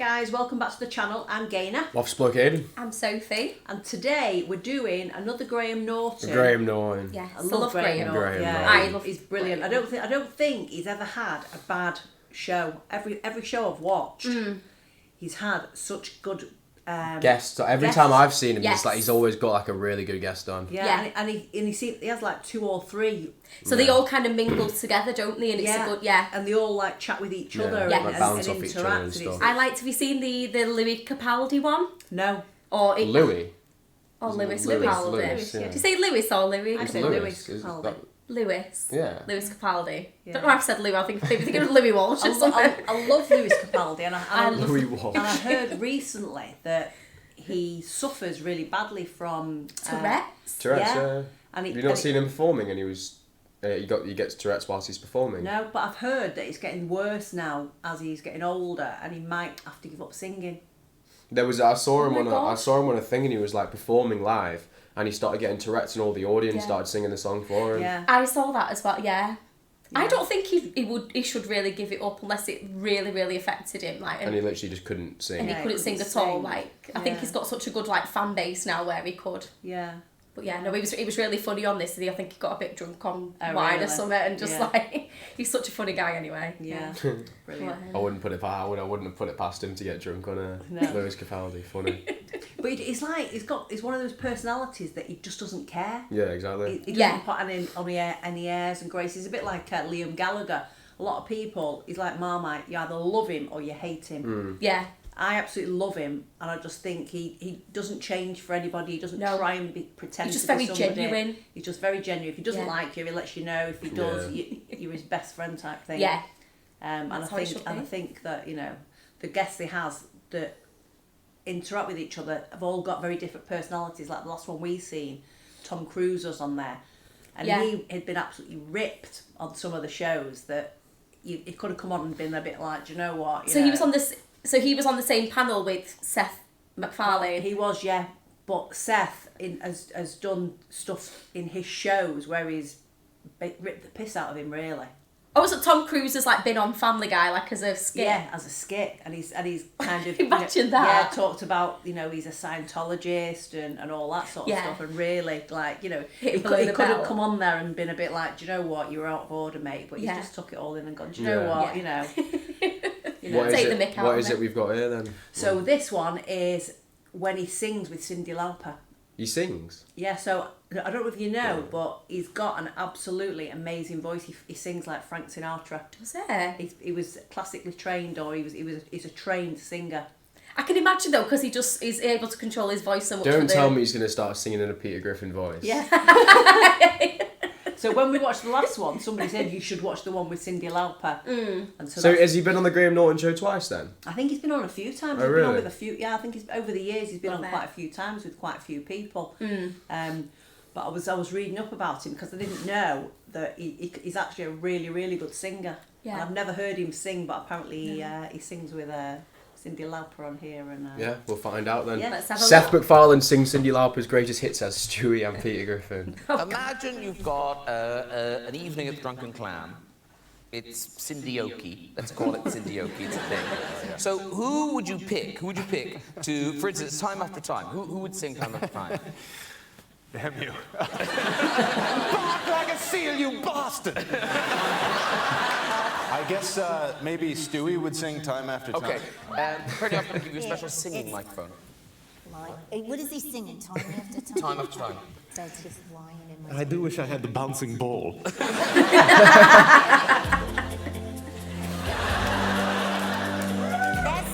guys, welcome back to the channel. I'm Gaynor. Office bloke Aidan. I'm Sophie. And today we're doing another Graham Norton. Graham Norton. Yeah, I love Graham Norton. Yeah, I love he's brilliant. Graham. I don't think he's ever had a bad show. Every show I've watched, he's had such good guests. Every guests. time I've seen him, Yes. he's always got like a really good guest on. Yeah. And he has like 2 or 3. So they all kind of mingle together, don't they? And it's a good, And they all like chat with each other Yeah. and, Like and, bounce and off each interact. other and stuff. I liked, have you seen the Louis Capaldi one? No. Or it, Louis. Or Lewis Lewis, Capaldi. Lewis, yeah. Do you say Lewis or Louis? I say Lewis Capaldi. Lewis. Yeah. Lewis Capaldi. Yeah. Don't know why I've said Louis. I think it was Louis Walsh or something. I love Lewis Capaldi, and I love Louis Walsh. And I heard recently that he suffers really badly from Tourette's. Yeah. And have you not seen him performing? And he gets Tourette's whilst he's performing. No, but I've heard that it's getting worse now as he's getting older, and he might have to give up singing. I saw him God. I saw him on a thing, and he was like performing live, and he started getting Tourette's, and all the audience started singing the song for him. Yeah. I saw that as well. Yeah. I don't think he should really give it up unless it really, really affected him. Like, and he literally just couldn't sing. And he couldn't sing at all. Like, I think he's got such a good like fan base now where he could. Yeah. But yeah, no, he was really funny on this. I think he got a bit drunk on wine really? or something, and just like he's such a funny guy anyway. Yeah. Brilliant. I wouldn't put it. I wouldn't have put it past him to get drunk on a Lewis Capaldi. Funny. But it's like he's one of those personalities that he just doesn't care. Yeah, exactly. He doesn't put any airs and graces. He's a bit like Liam Gallagher. A lot of people, he's like Marmite. You either love him or you hate him. Yeah. I absolutely love him, and I just think he doesn't change for anybody. He doesn't try and pretend. He's just to be very somebody. genuine. He's just very genuine. If he doesn't like you, he lets you know. If he does, you're his best friend type thing. Yeah. And I think that the guests he has that interact with each other have all got very different personalities. Like the last one we seen, Tom Cruise was on there, and he had been absolutely ripped on some of the shows that he could have come on and been a bit like, do you know what? He was on this. So he was on the same panel with Seth MacFarlane. He was, yeah. But Seth has done stuff in his shows where he's ripped the piss out of him, really. Oh, so Tom Cruise has like been on Family Guy like as a skit. Yeah, as a skit, and he's kind of imagine that. Yeah, talked about he's a Scientologist and all that sort of stuff, and really like he could have come on there and been a bit like, do you know what, you're out of order, mate, but he's just took it all in and gone, do you know what, What is it we've got here then? So this one is when he sings with Cyndi Lauper. He sings? Yeah, so I don't know if you know, but he's got an absolutely amazing voice. He sings like Frank Sinatra. Was it? He was classically trained, or he's a trained singer. I can imagine though, because he just is able to control his voice so much. Don't tell me he's going to start singing in a Peter Griffin voice. Yeah. So when we watched the last one, somebody said you should watch the one with Cyndi Lauper. And so has he been on the Graham Norton show twice then? I think he's been on a few times. Oh, really? Been on with a few. Yeah, I think over the years he's been on quite a few times with quite a few people. But I was reading up about him because I didn't know that he's actually a really, really good singer. Yeah. And I've never heard him sing, but apparently he sings with Cyndi Lauper on here. And yeah, we'll find out then. Yeah, let's have a Seth MacFarlane sings Cyndi Lauper's greatest hits as Stewie and Peter Griffin. Imagine you've got an evening at the Drunken Clam. It's Cyndioki. Let's call it Cyndioki. It's a thing. So who would you pick? Who would you pick to, for instance, Time After Time? Who would sing Time After Time? Damn you. Bark like a seal, you bastard! I guess maybe Stewie would sing Time After Time. Okay. Pretty, I'm going to give you a special singing microphone. What is he singing? Time after time? Time After Time. That's just lying in my... I do wish I had the bouncing ball. That's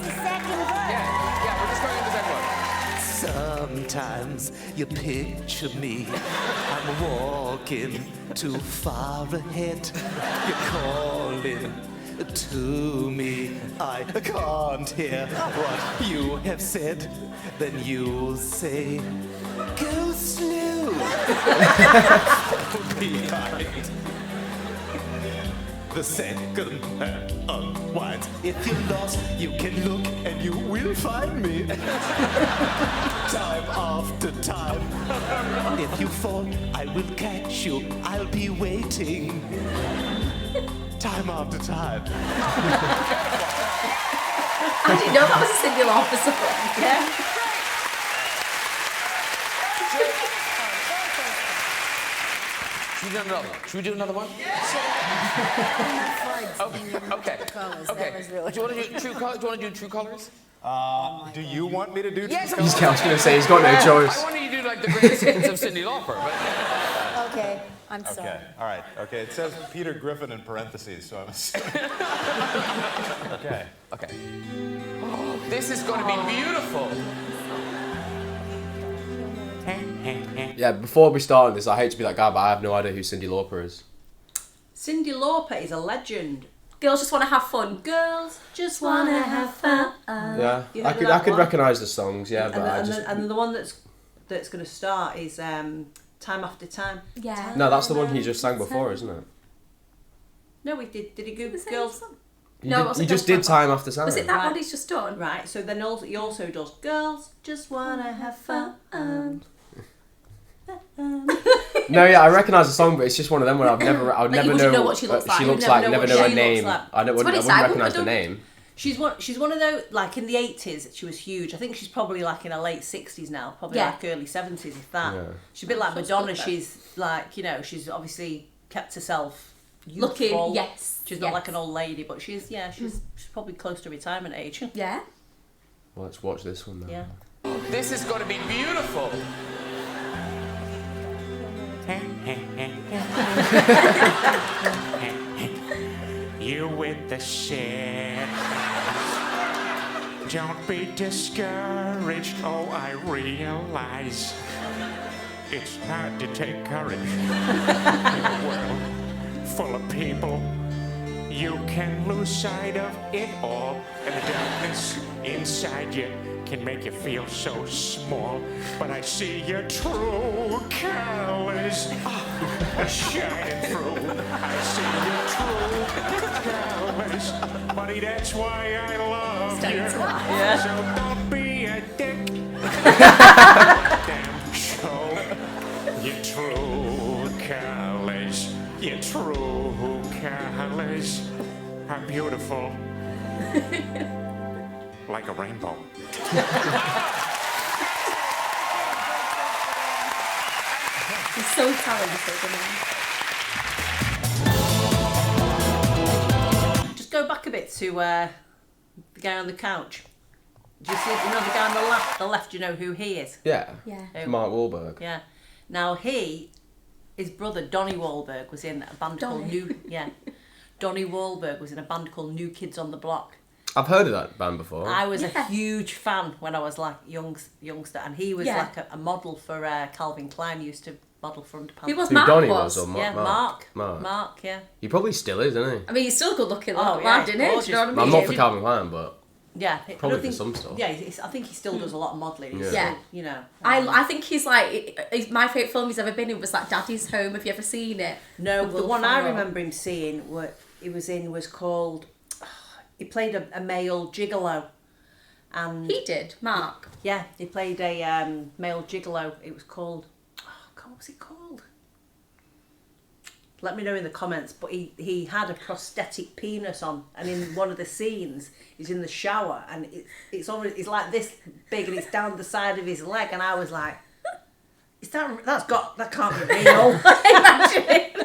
the second verse. Yeah, we're just going into the second one. Sometimes you picture me, I'm walking too far ahead. You're calling to me, I can't hear what you have said. Then you'll say, go slow. Behind the second hand unwinds. If you're lost, you can look and you will find me. Time after time. If you fall, I will catch you. I'll be waiting. Time after time. I didn't know that was a Cyndi Lauper song. Yeah. Should we do another one? Okay. Do you want to do True Colours? Do you want to do True Colours? Do you want me to do Yes, I was going to say, he's got no choice. I wanted you to do like the greatest hits of Cyndi Lauper, but... Okay, I'm sorry. Okay, all right. Okay, it says Peter Griffin in parentheses, so I'm assuming. Okay. Okay. Oh, this is going to be beautiful. Yeah, before we start this, I hate to be that guy, but I have no idea who Cyndi Lauper is. Cyndi Lauper is a legend. Girls just want to have fun. Girls just wanna have fun. Yeah, You I heard could that I could one? recognise the songs, yeah, but I just... And the one that's going to start is Time After Time. Yeah. No, that's the one he just sang before, isn't it? No, we did. Did he go The same Girls? song. You No, it did, wasn't you just Girls did Time Time After Time. Was it that Right. one he's just done? Right. So then he also does Girls Just Wanna Have Fun. No, yeah, I recognise the song, but it's just one of them where I would Like, never you wouldn't know what she looks like. She You looks never like, know never what know her she name. looks like. I what wouldn't it's like, recognise the I don't- name. She's one of those, like in the 80s, she was huge. I think she's probably like in her late 60s now, probably Yeah. like early 70s, if that. Yeah. She's a bit like She's Madonna. good, though. She's like, you know, she's obviously kept herself Looking, youthful. yes. She's not yes. like an old lady, but she's probably close to retirement age. Yeah. Well, let's watch this one now. Yeah. This is going to be beautiful. You with the shit. Don't be discouraged. Oh, I realize it's hard to take courage in a world full of people. You can lose sight of it all, and the darkness inside you can make you feel so small. But I see your true colors shining through. I see your true colors, buddy. That's why I love you. Yeah. So don't be a dick. Damn show your true colors. Your true colors are beautiful, like a rainbow. He's so talented, isn't he? Just go back a bit to the guy on the couch. Do you see? You know the guy on the left. The left. Do you know who he is? Yeah. Yeah. Who? Mark Wahlberg. Yeah. Now his brother Donnie Wahlberg was in a band called Donnie Wahlberg was in a band called New Kids on the Block. I've heard of that band before. I was a huge fan when I was like youngster, and he was Yeah. like a model for Calvin Klein. He used to model for underpants. Who was Who Mark Donnie was? was or Yeah, Mark? Mark, yeah. He probably still is, isn't he? I mean, he's still good looking, Oh, like, yeah, lad, isn't he? Do gorgeous. you know what I mean? I'm not for Calvin Klein, but Yeah, Probably I don't for some stuff. Yeah, I think he still does a lot of modelling. He's Yeah. still, you know. I think he's like, my favourite film he's ever been in was like Daddy's Home. Have you ever seen it? No, With the Will one I Ferrell. remember him seeing, what he was in, was called. He played a male gigolo, and He did, Mark. yeah, he played a male gigolo. It was called. Oh God, what was it called? Let me know in the comments. But he had a prosthetic penis on, and in one of the scenes, he's in the shower, and it's like this big, and it's down the side of his leg, and I was like, that can't be real. Imagine.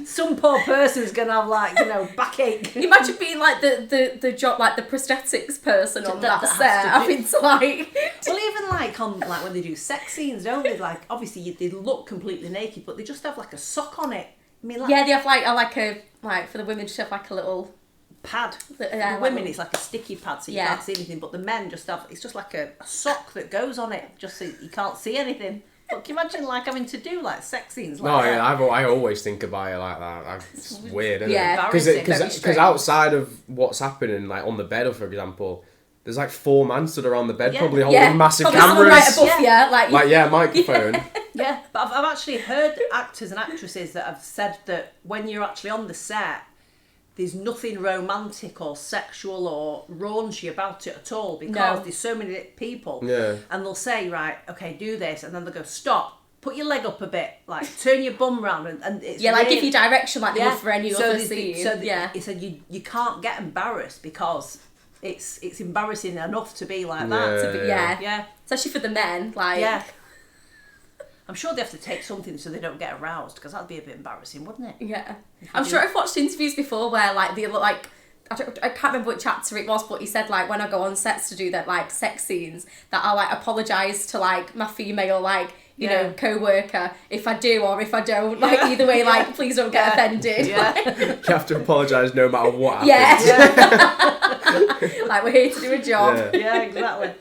Some poor person's gonna have backache. Imagine being like the job, like the prosthetics person on that that has set, to having to like. Well, even on when they do sex scenes, don't they? Like, obviously they look completely naked, but they just have like a sock on it. I mean, Yeah, they have like for the women just have like a little pad. Yeah, The like women, a- it's like a sticky pad, so you Yeah. can't see anything. But the men just have, it's just like a sock that goes on it, just so you can't see anything. But can you imagine having to do sex scenes like No, that? yeah, I always think about it like that. It's weird, isn't Yeah. it? Embarrassing, very Because strange. outside of what's happening, like on the bed, for example, there's like 4 men stood around the bed, Yeah. probably holding massive probably someone cameras. right above you, Like, yeah, microphone. Yeah, but I've actually heard actors and actresses that have said that when you're actually on the set, there's nothing romantic or sexual or raunchy about it at all, because No. there's so many people. Yeah. And they'll say, right, okay, do this, and then they'll go, stop, put your leg up a bit, turn your bum round, and it's Yeah, like really- give you direction like they would for any other there's scene. So yeah. he said you can't get embarrassed because it's embarrassing enough to be like Yeah. that. Yeah. Especially for the men, like. Yeah. I'm sure they have to take something so they don't get aroused, because that'd be a bit embarrassing, wouldn't it? Yeah. I'm sure I've watched interviews before where like they look like, I can't remember which actor it was, but he said like when I go on sets to do that like sex scenes that I like apologise to like my female like you know co-worker if I do or if I don't, like either way, like please don't get offended. Yeah. You have to apologise no matter what Yeah. happens. Like we're here to do a job. Yeah. Yeah, exactly.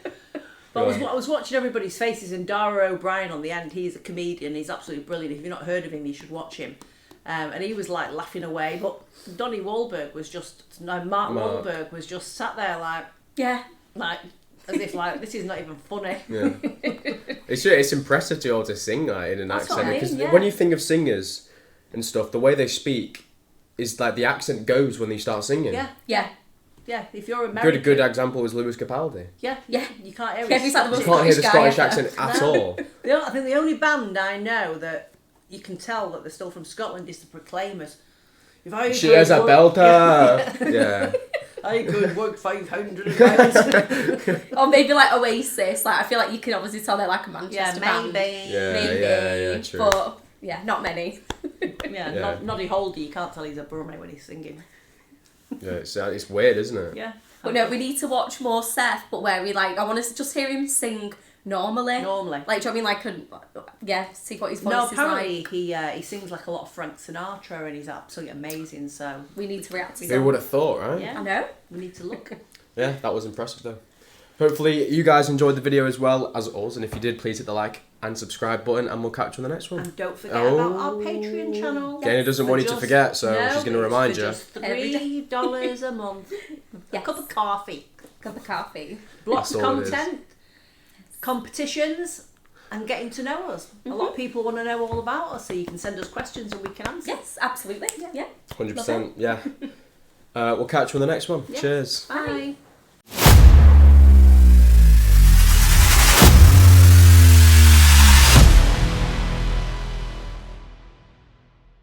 But I was watching everybody's faces, and Dara O'Brien on the end, he's a comedian, he's absolutely brilliant. If you've not heard of him, you should watch him. And he was like laughing away, but Donnie Wahlberg was Mark Wahlberg was just sat there like as if like this is not even funny. Yeah. It's impressive to be able to sing like in an That's accent, what I mean, because yeah. when you think of singers and stuff, the way they speak is like the accent goes when they start singing. Yeah. Yeah, if you're American. Good example was Lewis Capaldi. Yeah. You can't hear Yeah, he's like the You most can't hear the Scottish Scottish guy accent at No. all. I think the only band I know that you can tell that they're still from Scotland is the Proclaimers. If I She could is a work- belter. Yeah. I could work 500 hours. Or maybe like Oasis. Like I feel like you can obviously tell they're like a Manchester band. maybe. Yeah, true. But yeah, not many. Yeah. Noddy Holdy, you can't tell he's a Brummie when he's singing. Yeah, it's weird, isn't it? Yeah. But no, we need to watch more Seth, but where we like, I want to just hear him sing normally. Like, do you know what I mean? Like, see what his voice No, is apparently like. he sings like a lot of Frank Sinatra, and he's absolutely amazing, so We need to react to Who would have thought, right? yeah, I know. we need to look. Yeah, that was impressive though. Hopefully you guys enjoyed the video as well as us, and if you did, please hit the like and subscribe button, and we'll catch you on the next one. And don't forget about our Patreon channel. Gaynor doesn't want you to forget, so she's going to remind you. Just $3 a month. A cup of coffee. Cup of coffee. Lots of That's all it is. content, competitions, and getting to know us. A lot of people want to know all about us, so you can send us questions and we can answer. Yes, absolutely. Yeah. 100%, yeah. We'll catch you on the next one. Yeah. Cheers. Bye.